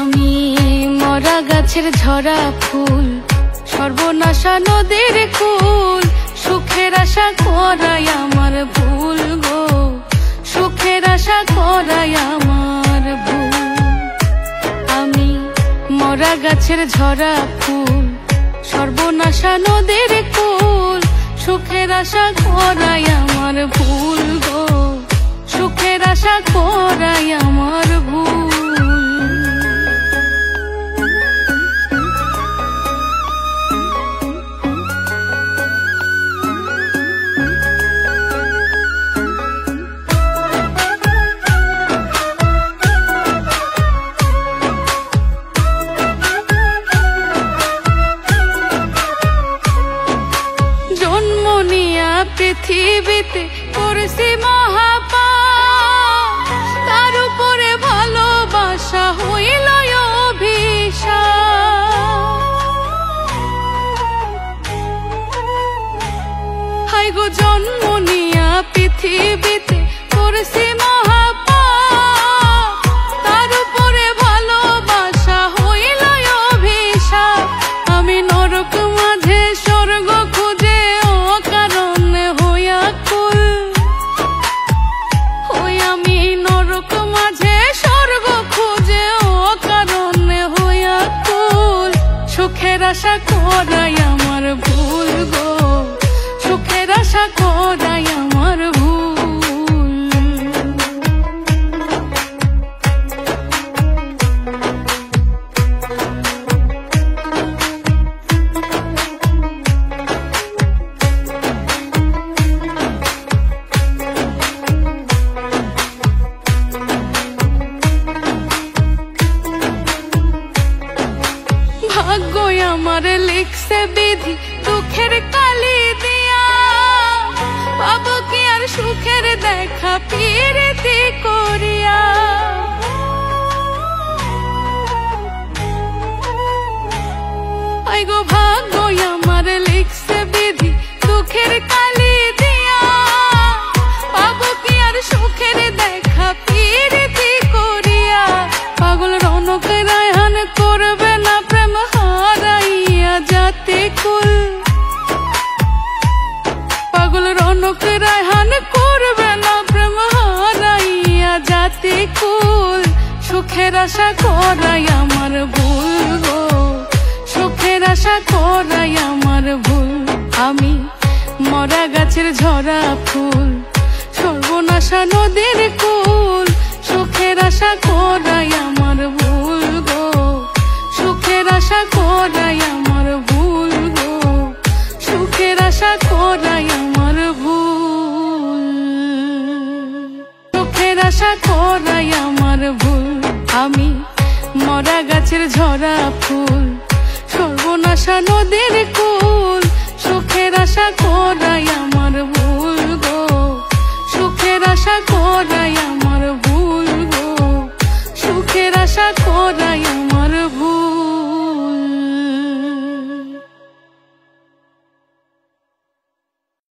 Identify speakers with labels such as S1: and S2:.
S1: আমি মরা গাছের ঝরা ফুল, সর্বনাশা নদীর কুল, সুখের আশা করাই আমার ভুল গো, সুখের আশা করাই আমার ভুল। আমি মরা গাছের ঝরা ফুল, সর্বনাশা নদীর কুল, সুখের আশা করাই আমার ভুল গো, সুখের আশা করাই আমার ভুল। জন্ম নিয়া পৃথিবীতে করেছি মহাপাপ, তার উপরে ভালোবাসা হইল অভিশাপ। হাই গো জন্ম নিয়া পৃথিবীতে করেছি মহাপাপ, তার উপরে ভালোবাসা হইল অভিশাপ। আমি নরক মাঝে স্বর্গ খুঁজে অকারণে হইয়া কুল, ওই আমি নরক মাঝে স্বর্গ খুঁজে অকারণে হইয়া কুল। সুখের আশা করাই আমার ভুল গো, সুখের আশা করাই আমার ভুল। ভাগ্য আমার লিখছে বিধি দুঃখের কালি দিয়া, পাবো কি আর সুখের দেখা পিরিতি করিয়া। আইগো ভাগ্য আমার লিখছে বিধি দুঃখের কালি দিয়া, পাবো কি আর সুখের দেখা পিরিতি করিয়া। পাগল রনক রায়হান করবে না প্রেম হারাইয়া যাতে কুল, পাগল রনক রায়হান করবে না প্রেম হারাইয়া যাতে কুল। সুখের আশা করাই আমার ভুল গো, সুখের আশা করাই আমার ভুল। আমি মরা গাছের ঝরা ফুল, সর্বনাশা নদীর কুল, সুখের আশা করাই আমার ভুল গো, সুখের আশা করাই আমার ভুল গো, সুখের আশা করাই আমার ভুল, সুখের আশা করাই আমার ভুল। আমি মরা গাছের ঝরা ফুল, সর্বনাশা নদীর কুল, সুখের আশা করাই আমার ভুল গো, সুখের আশা করাই আমার ভুল গো, সুখের আশা করাই